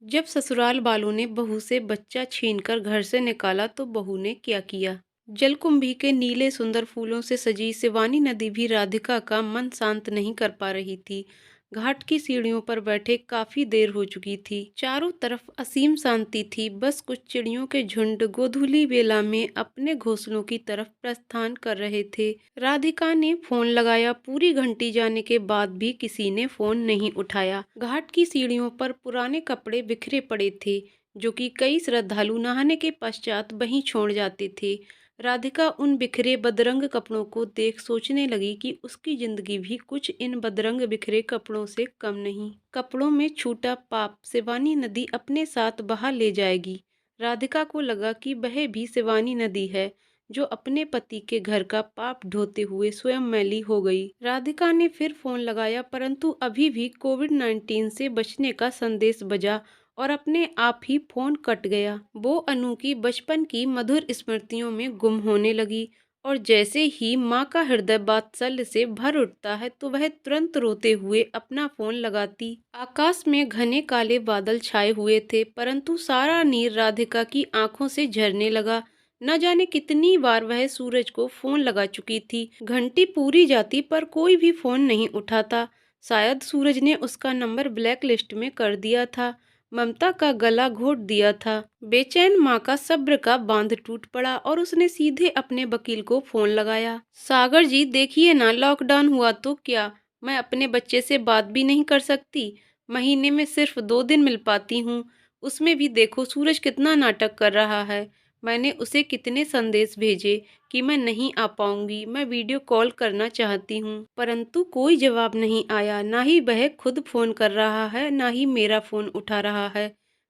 जब ससुराल वालों ने बहू से बच्चा छीनकर घर से निकाला तो बहू ने क्या किया। जलकुंभी के नीले सुंदर फूलों से सजी शिवानी नदी भी राधिका का मन शांत नहीं कर पा रही थी। घाट की सीढ़ियों पर बैठे काफी देर हो चुकी थी। चारों तरफ असीम शांति थी। बस कुछ चिड़ियों के झुंड गोधूली बेला में अपने घोंसलों की तरफ प्रस्थान कर रहे थे। राधिका ने फोन लगाया। पूरी घंटी जाने के बाद भी किसी ने फोन नहीं उठाया। घाट की सीढ़ियों पर पुराने कपड़े बिखरे पड़े थे, जो कि कई श्रद्धालु नहाने के पश्चात वहीं छोड़ जाते थे। राधिका उन बिखरे बदरंग कपड़ों को देख सोचने लगी कि उसकी जिंदगी भी कुछ इन बदरंग बिखरे कपड़ों से कम नहीं। कपड़ों में छूटा पाप शिवानी नदी अपने साथ बहा ले जाएगी। राधिका को लगा कि वह भी शिवानी नदी है, जो अपने पति के घर का पाप ढोते हुए स्वयं मैली हो गई। राधिका ने फिर फोन लगाया, परंतु अभी भी कोविड-19 से बचने का संदेश बजा और अपने आप ही फोन कट गया। वो अनु की बचपन की मधुर स्मृतियों में गुम होने लगी और जैसे ही माँ का हृदय वात्सल्य से भर उठता है तो वह तुरंत रोते हुए अपना फोन लगाती। आकाश में घने काले बादल छाए हुए थे, परंतु सारा नीर राधिका की आंखों से झरने लगा। न जाने कितनी बार वह सूरज को फोन लगा चुकी थी। घंटी पूरी जाती पर कोई भी फोन नहीं उठाता। शायद सूरज ने उसका नंबर ब्लैक लिस्ट में कर दिया था, ममता का गला घोट दिया था। बेचैन माँ का सब्र का बांध टूट पड़ा और उसने सीधे अपने वकील को फोन लगाया। सागर जी, देखिए ना, लॉकडाउन हुआ तो क्या, मैं अपने बच्चे से बात भी नहीं कर सकती। महीने में सिर्फ 2 दिन मिल पाती हूँ। उसमें भी देखो सूरज कितना नाटक कर रहा है। मैंने उसे कितने संदेश भेजे कि मैं नहीं आ पाऊंगी, मैं वीडियो कॉल करना चाहती हूँ, परंतु कोई जवाब नहीं आया। ना ही वह खुद फोन कर रहा है, ना ही मेरा फोन उठा रहा है।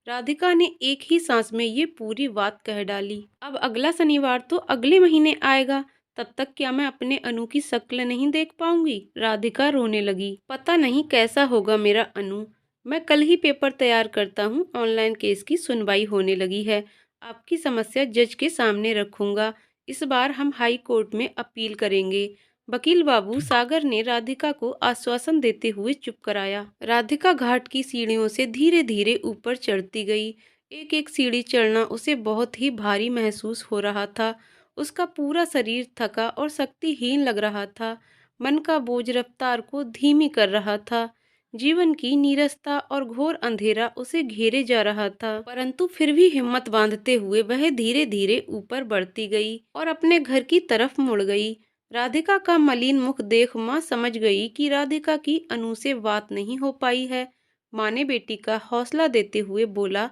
राधिका ने एक ही सांस में ये पूरी बात कह डाली। अब अगला शनिवार तो अगले महीने आएगा, तब तक क्या मैं अपने अनु की शक्ल नहीं देख पाऊंगी। राधिका रोने लगी। पता नहीं कैसा होगा मेरा अनु। मैं कल ही पेपर तैयार करता हूँ। ऑनलाइन केस की सुनवाई होने लगी है। आपकी समस्या जज के सामने रखूंगा। इस बार हम हाई कोर्ट में अपील करेंगे। वकील बाबू, सागर ने राधिका को आश्वासन देते हुए चुप कराया। राधिका घाट की सीढ़ियों से धीरे धीरे ऊपर चढ़ती गई। एक एक सीढ़ी चढ़ना उसे बहुत ही भारी महसूस हो रहा था। उसका पूरा शरीर थका और शक्तिहीन लग रहा था। मन का बोझ रफ्तार को धीमी कर रहा था। जीवन की नीरसता और घोर अंधेरा उसे घेरे जा रहा था, परंतु फिर भी हिम्मत बांधते हुए वह धीरे धीरे ऊपर बढ़ती गई और अपने घर की तरफ मुड़ गई। राधिका का मलिन मुख देख माँ समझ गई कि राधिका की अनु से बात नहीं हो पाई है। माँ ने बेटी का हौसला देते हुए बोला,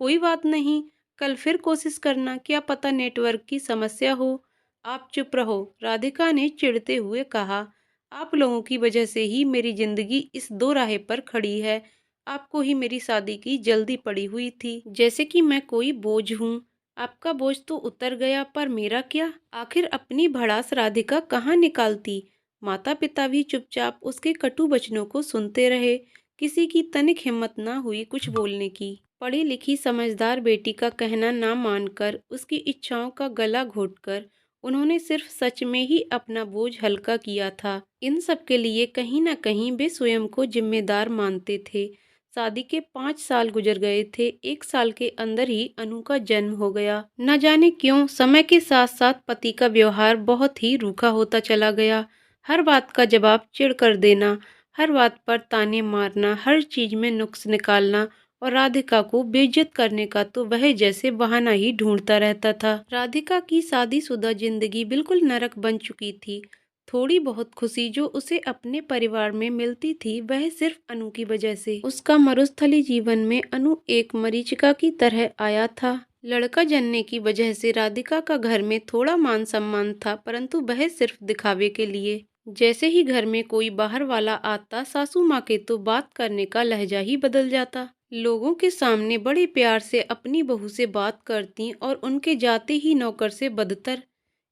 कोई बात नहीं, कल फिर कोशिश करना, क्या पता नेटवर्क की समस्या हो। आप चुप रहो, राधिका ने चिढ़ते हुए कहा। आप लोगों की वजह से ही मेरी जिंदगी इस दो राह पर खड़ी है। आपको ही मेरी शादी की जल्दी पड़ी हुई थी, जैसे कि मैं कोई बोझ हूँ। आपका बोझ तो उतर गया, पर मेरा क्या। आखिर अपनी भड़ास राधिका कहाँ निकालती। माता पिता भी चुपचाप उसके कटु वचनों को सुनते रहे। किसी की तनिक हिम्मत ना हुई कुछ बोलने की। पढ़ी लिखी समझदार बेटी का कहना ना मानकर, उसकी इच्छाओं का गला घोटकर उन्होंने सिर्फ सच में ही अपना बोझ हल्का किया था। इन सब के लिए कहीं न कहीं वे स्वयं को जिम्मेदार मानते थे। शादी के 5 साल गुजर गए थे। 1 साल के अंदर ही अनु का जन्म हो गया। न जाने क्यों समय के साथ साथ पति का व्यवहार बहुत ही रूखा होता चला गया। हर बात का जवाब चिढ़ कर देना, हर बात पर ताने मारना, हर चीज में नुक्स निकालना और राधिका को बेइज्जत करने का तो वह जैसे बहाना ही ढूंढता रहता था। राधिका की शादीशुदा जिंदगी बिल्कुल नरक बन चुकी थी। थोड़ी बहुत खुशी जो उसे अपने परिवार में मिलती थी, वह सिर्फ अनु की वजह से। उसका मरुस्थली जीवन में अनु एक मरीचिका की तरह आया था। लड़का जनने की वजह से राधिका का घर में थोड़ा मान सम्मान था, परंतु वह सिर्फ दिखावे के लिए। जैसे ही घर में कोई बाहर वाला आता, सासू माँ के तो बात करने का लहजा ही बदल जाता। लोगों के सामने बड़े प्यार से अपनी बहू से बात करती और उनके जाते ही नौकर से बदतर।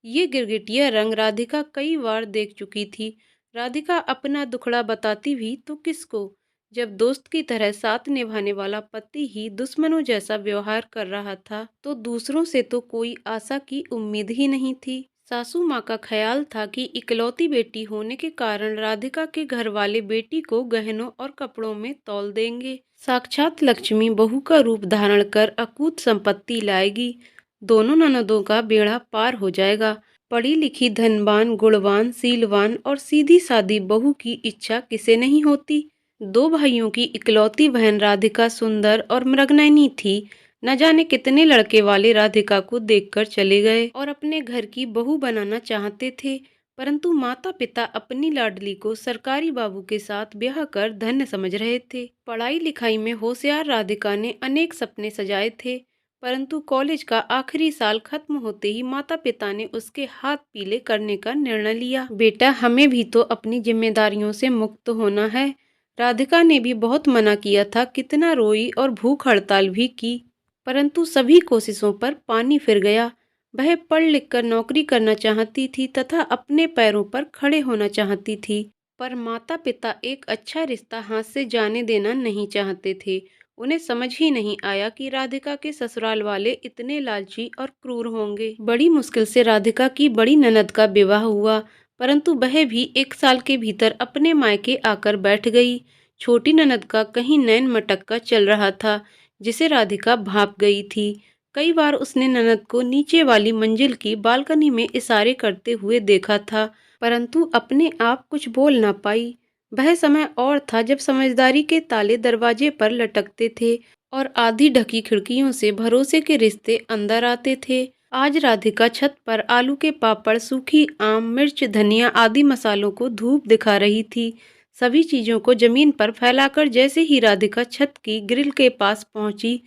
ये गिरगिटिया रंग राधिका कई बार देख चुकी थी। राधिका अपना दुखड़ा बताती भी तो किसको, जब दोस्त की तरह साथ निभाने वाला पति ही दुश्मनों जैसा व्यवहार कर रहा था, तो दूसरों से तो कोई आशा की उम्मीद ही नहीं थी। सासू माँ का ख्याल था कि इकलौती बेटी होने के कारण राधिका के घर वाले बेटी को गहनों और कपड़ों में तौल देंगे। साक्षात लक्ष्मी बहू का रूप धारण कर अकूत संपत्ति लाएगी। दोनों ननदों का बेड़ा पार हो जाएगा। पढ़ी लिखी, धनवान, गुणवान, सीलवान और सीधी सादी बहू की इच्छा किसे नहीं होती। दो भाइयों की इकलौती बहन राधिका सुंदर और मृगनयनी थी। न जाने कितने लड़के वाले राधिका को देखकर चले गए और अपने घर की बहू बनाना चाहते थे, परंतु माता पिता अपनी लाडली को सरकारी बाबू के साथ ब्याह कर धन्य समझ रहे थे। पढ़ाई लिखाई में होशियार राधिका ने अनेक सपने सजाए थे, परंतु कॉलेज का आखिरी साल खत्म होते ही माता पिता ने उसके हाथ पीले करने का निर्णय लिया। बेटा, हमें भी तो अपनी जिम्मेदारियों से मुक्त होना है। राधिका ने भी बहुत मना किया था, कितना रोई और भूख हड़ताल भी की, परंतु सभी कोशिशों पर पानी फिर गया। वह पढ़ लिख कर नौकरी करना चाहती थी तथा अपने पैरों पर खड़े होना चाहती थी, पर माता पिता एक अच्छा रिश्ता हाथ से जाने देना नहीं चाहते थे। उन्हें समझ ही नहीं आया कि राधिका के ससुराल वाले इतने लालची और क्रूर होंगे। बड़ी मुश्किल से राधिका की बड़ी ननद का विवाह हुआ, परंतु वह भी 1 साल के भीतर अपने मायके आकर बैठ गई। छोटी ननद का कहीं नैन मटक्का चल रहा था, जिसे राधिका भाप गई थी। कई बार उसने ननद को नीचे वाली मंजिल की बालकनी में इशारे करते हुए देखा था, परंतु अपने आप कुछ बोल ना पाई। वह समय और था जब समझदारी के ताले दरवाजे पर लटकते थे और आधी ढकी खिड़कियों से भरोसे के रिश्ते अंदर आते थे। आज राधिका छत पर आलू के पापड़, सूखी आम, मिर्च, धनिया आदि मसालों को धूप दिखा रही थी। सभी चीजों को जमीन पर फैलाकर जैसे ही राधिका छत की ग्रिल के पास पहुंची,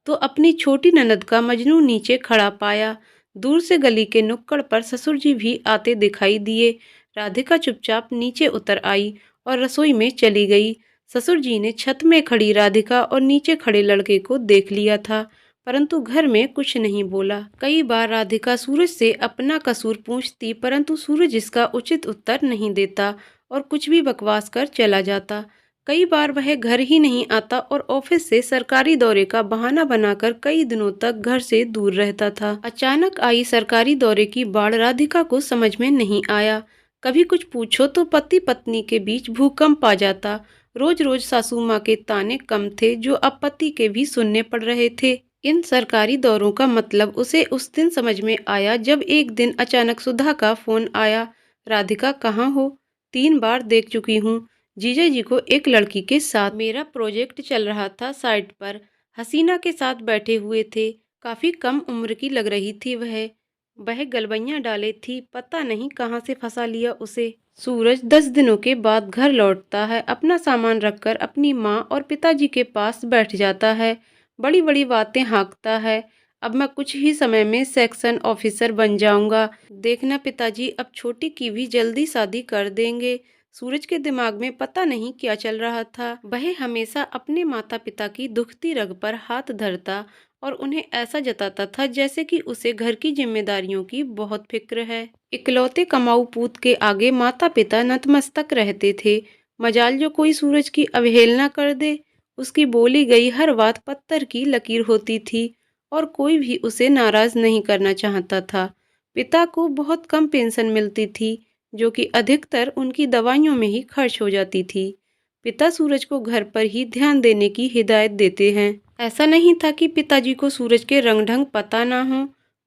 तो अपनी छोटी ननद का मजनू नीचे खड़ा पाया। दूर से गली के नुक्कड़ पर ससुर जी भी आते दिखाई दिए। राधिका चुपचाप नीचे उतर आई और रसोई में चली गई। ससुर जी ने छत में खड़ी राधिका और नीचे खड़े लड़के को देख लिया था, परंतु घर में कुछ नहीं बोला। कई बार राधिका सूरज से अपना कसूर पूछती, परंतु सूरज इसका उचित उत्तर नहीं देता और कुछ भी बकवास कर चला जाता। कई बार वह घर ही नहीं आता और ऑफिस से सरकारी दौरे का बहाना बनाकर कई दिनों तक घर से दूर रहता था। अचानक आई सरकारी दौरे की बाढ़ राधिका को समझ में नहीं आया। कभी कुछ पूछो तो पति पत्नी के बीच भूकंप आ जाता। रोज रोज सासू माँ के ताने कम थे, जो अब पति के भी सुनने पड़ रहे थे। इन सरकारी दौरों का मतलब उसे उस दिन समझ में आया जब एक दिन अचानक सुधा का फोन आया। राधिका कहाँ हो? 3 बार देख चुकी हूँ। जीजा जी को एक लड़की के साथ। मेरा प्रोजेक्ट चल रहा था साइट पर। हसीना के साथ बैठे हुए थे। काफी कम उम्र की लग रही थी वह गलबैयां डाले थी, पता नहीं कहाँ से फंसा लिया उसे। सूरज 10 दिनों के बाद घर लौटता है। अपना सामान रखकर अपनी माँ और पिताजी के पास बैठ जाता है। बड़ी बड़ी बातें हाँकता है। अब मैं कुछ ही समय में सेक्शन ऑफिसर बन जाऊंगा। देखना पिताजी, अब छोटी की भी जल्दी शादी कर देंगे। सूरज के दिमाग में पता नहीं क्या चल रहा था। वह हमेशा अपने माता पिता की दुखती रग पर हाथ धरता और उन्हें ऐसा जताता था जैसे कि उसे घर की जिम्मेदारियों की बहुत फिक्र है। इकलौते कमाऊ पूत के आगे माता पिता नतमस्तक रहते थे। मजाल जो कोई सूरज की अवहेलना कर दे। उसकी बोली गई हर बात पत्थर की लकीर होती थी और कोई भी उसे नाराज नहीं करना चाहता था। पिता को बहुत कम पेंशन मिलती थी, जो कि अधिकतर उनकी दवाइयों में ही खर्च हो जाती थी। पिता सूरज को घर पर ही ध्यान देने की हिदायत देते हैं। ऐसा नहीं था कि पिताजी को सूरज के रंग ढंग पता ना हो।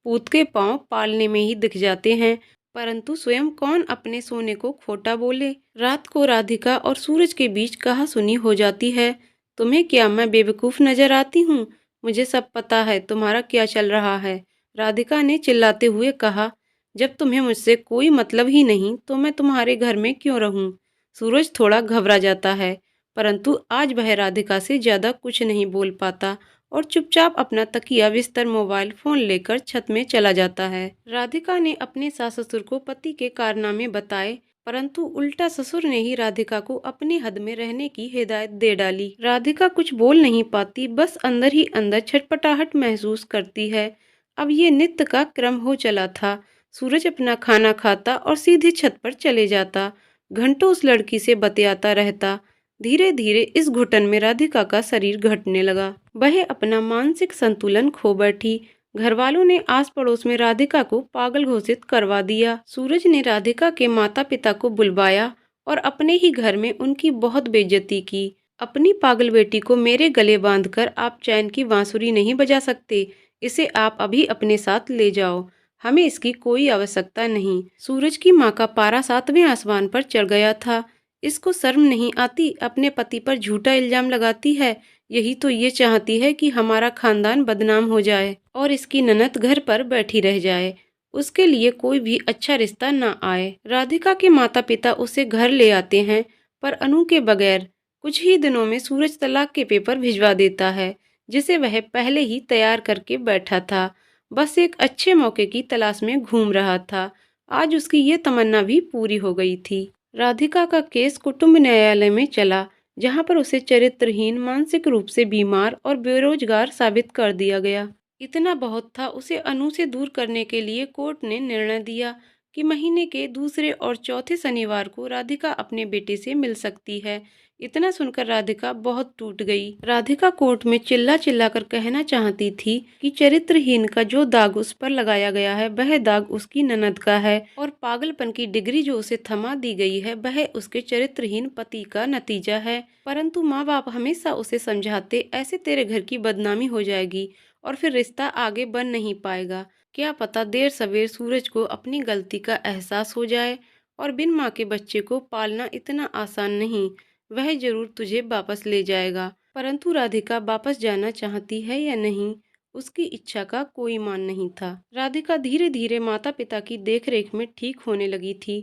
पूत के पांव पालने में ही दिख जाते हैं, परंतु स्वयं कौन अपने सोने को खोटा बोले। रात को राधिका और सूरज के बीच कहासुनी हो जाती है। तुम्हें क्या मैं बेवकूफ नजर आती हूँ? मुझे सब पता है तुम्हारा क्या चल रहा है, राधिका ने चिल्लाते हुए कहा। जब तुम्हें मुझसे कोई मतलब ही नहीं तो मैं तुम्हारे घर में क्यों रहूं? सूरज थोड़ा घबरा जाता है, परंतु आज वह राधिका से ज्यादा कुछ नहीं बोल पाता और चुपचाप अपना तकिया, बिस्तर, मोबाइल फोन लेकर छत में चला जाता है। राधिका ने अपने सास ससुर को पति के कारनामे बताए, परंतु उल्टा ससुर ने ही राधिका को अपनी हद में रहने की हिदायत दे डाली। राधिका कुछ बोल नहीं पाती, बस अंदर ही अंदर छटपटाहट महसूस करती है। अब ये नित्य का क्रम हो चला था। सूरज अपना खाना खाता और सीधे छत पर चले जाता। घंटों उस लड़की से बतियाता रहता। धीरे धीरे इस घुटन में राधिका का शरीर घटने लगा। वह अपना मानसिक संतुलन खो बैठी। घर वालों ने आस पड़ोस में राधिका को पागल घोषित करवा दिया। सूरज ने राधिका के माता पिता को बुलवाया और अपने ही घर में उनकी बहुत बेइज्जती की। अपनी पागल बेटी को मेरे गले बांधकर आप चैन की बांसुरी नहीं बजा सकते। इसे आप अभी अपने साथ ले जाओ। हमें इसकी कोई आवश्यकता नहीं। सूरज की माँ का पारा 7वें आसमान पर चढ़ गया था। इसको शर्म नहीं आती, अपने पति पर झूठा इल्जाम लगाती है। यही तो ये चाहती है कि हमारा खानदान बदनाम हो जाए और इसकी ननद घर पर बैठी रह जाए। उसके लिए कोई भी अच्छा रिश्ता न आए। राधिका के माता पिता उसे घर ले आते हैं, पर अनु के बगैर। कुछ ही दिनों में सूरज तलाक के पेपर भिजवा देता है, जिसे वह पहले ही तैयार करके बैठा था। बस एक अच्छे मौके की तलाश में घूम रहा था। आज उसकी ये तमन्ना भी पूरी हो गई थी। राधिका का केस कुटुंब न्यायालय में चला, जहां पर उसे चरित्रहीन, मानसिक रूप से बीमार और बेरोजगार साबित कर दिया गया। इतना बहुत था, उसे अनु से दूर करने के लिए कोर्ट ने निर्णय दिया कि महीने के दूसरे और चौथे शनिवार को राधिका अपने बेटे से मिल सकती है। इतना सुनकर राधिका बहुत टूट गई। राधिका कोर्ट में चिल्ला चिल्ला कर कहना चाहती थी कि चरित्रहीन का जो दाग उस पर लगाया गया है, वह दाग उसकी ननद का है, और पागलपन की डिग्री जो उसे थमा दी गई है, वह उसके चरित्रहीन पति का नतीजा है। परंतु माँ बाप हमेशा उसे समझाते, ऐसे तेरे घर की बदनामी हो जाएगी और फिर रिश्ता आगे बन नहीं पाएगा। क्या पता देर सवेर सूरज को अपनी गलती का एहसास हो जाए, और बिन माँ के बच्चे को पालना इतना आसान नहीं। वह जरूर तुझे वापस ले जाएगा। परंतु राधिका वापस जाना चाहती है या नहीं, उसकी इच्छा का कोई मान नहीं था। राधिका धीरे धीरे माता पिता की देखरेख में ठीक होने लगी थी।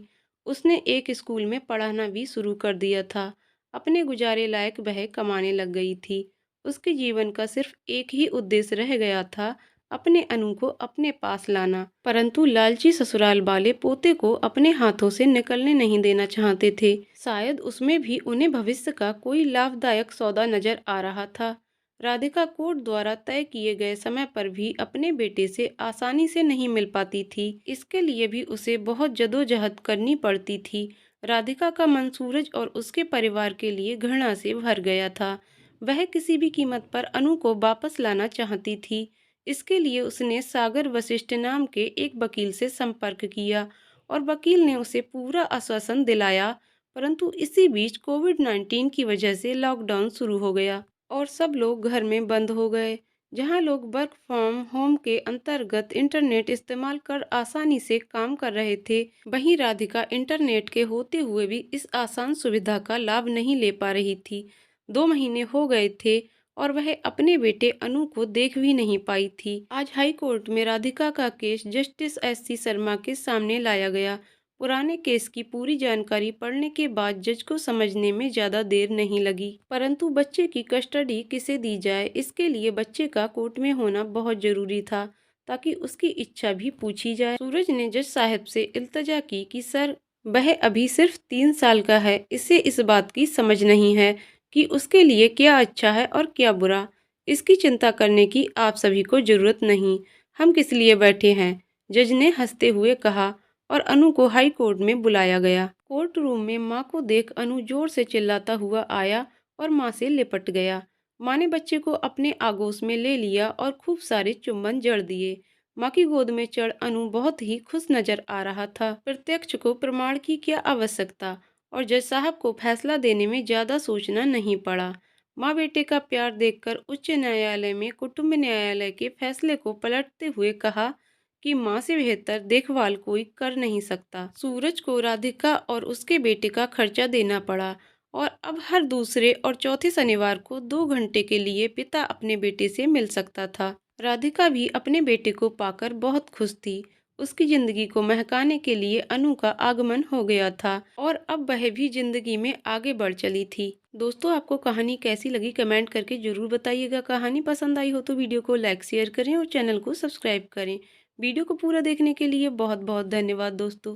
उसने एक स्कूल में पढ़ाना भी शुरू कर दिया था। अपने गुजारे लायक वह कमाने लग गई थी। उसके जीवन का सिर्फ एक ही उद्देश्य रह गया था, अपने अनु को अपने पास लाना। परंतु लालची ससुराल वाले पोते को अपने हाथों से निकलने नहीं देना चाहते थे। शायद उसमें भी उन्हें भविष्य का कोई लाभदायक सौदा नजर आ रहा था। राधिका कोर्ट द्वारा तय किए गए समय पर भी अपने बेटे से आसानी से नहीं मिल पाती थी। इसके लिए भी उसे बहुत जदोजहद करनी पड़ती थी। राधिका का मन सूरज और उसके परिवार के लिए घृणा से भर गया था। वह किसी भी कीमत पर अनु को वापस लाना चाहती थी। इसके लिए उसने सागर वशिष्ठ नाम के एक वकील से संपर्क किया, और वकील ने उसे पूरा आश्वासन दिलाया। परंतु इसी बीच कोविड-19 की वजह से लॉकडाउन शुरू हो गया और सब लोग घर में बंद हो गए। जहां लोग वर्क फ्रॉम होम के अंतर्गत इंटरनेट इस्तेमाल कर आसानी से काम कर रहे थे, वहीं राधिका इंटरनेट के होते हुए भी इस आसान सुविधा का लाभ नहीं ले पा रही थी। 2 महीने हो गए थे और वह अपने बेटे अनु को देख भी नहीं पाई थी। आज हाई कोर्ट में राधिका का केस जस्टिस SC शर्मा के सामने लाया गया। पुराने केस की पूरी जानकारी पढ़ने के बाद जज को समझने में ज्यादा देर नहीं लगी। परंतु बच्चे की कस्टडी किसे दी जाए, इसके लिए बच्चे का कोर्ट में होना बहुत जरूरी था, ताकि उसकी इच्छा भी पूछी जाए। सूरज ने जज साहब से इल्तजा की कि सर, वह अभी सिर्फ 3 साल का है। इसे इस बात की समझ नहीं है कि उसके लिए क्या अच्छा है और क्या बुरा। इसकी चिंता करने की आप सभी को जरूरत नहीं। हम किस लिए बैठे हैं, जज ने हंसते हुए कहा, और अनु को हाई कोर्ट में बुलाया गया। कोर्ट रूम में माँ को देख अनु जोर से चिल्लाता हुआ आया और माँ से लिपट गया। माँ ने बच्चे को अपने आगोश में ले लिया और खूब सारे चुम्बन जड़ दिए। माँ की गोद में चढ़ अनु बहुत ही खुश नजर आ रहा था। प्रत्यक्ष को प्रमाण की क्या आवश्यकता, और जज साहब को फैसला देने में ज्यादा सोचना नहीं पड़ा। माँ बेटे का प्यार देखकर उच्च न्यायालय में कुटुंब न्यायालय के फैसले को पलटते हुए कहा कि माँ से बेहतर देखभाल कोई कर नहीं सकता। सूरज को राधिका और उसके बेटे का खर्चा देना पड़ा, और अब हर दूसरे और चौथे शनिवार को 2 घंटे के लिए पिता अपने बेटे से मिल सकता था। राधिका भी अपने बेटे को पाकर बहुत खुश थी। उसकी जिंदगी को महकाने के लिए अनु का आगमन हो गया था, और अब वह भी जिंदगी में आगे बढ़ चली थी। दोस्तों, आपको कहानी कैसी लगी कमेंट करके जरूर बताइएगा। कहानी पसंद आई हो तो वीडियो को लाइक शेयर करें और चैनल को सब्सक्राइब करें। वीडियो को पूरा देखने के लिए बहुत बहुत धन्यवाद दोस्तों।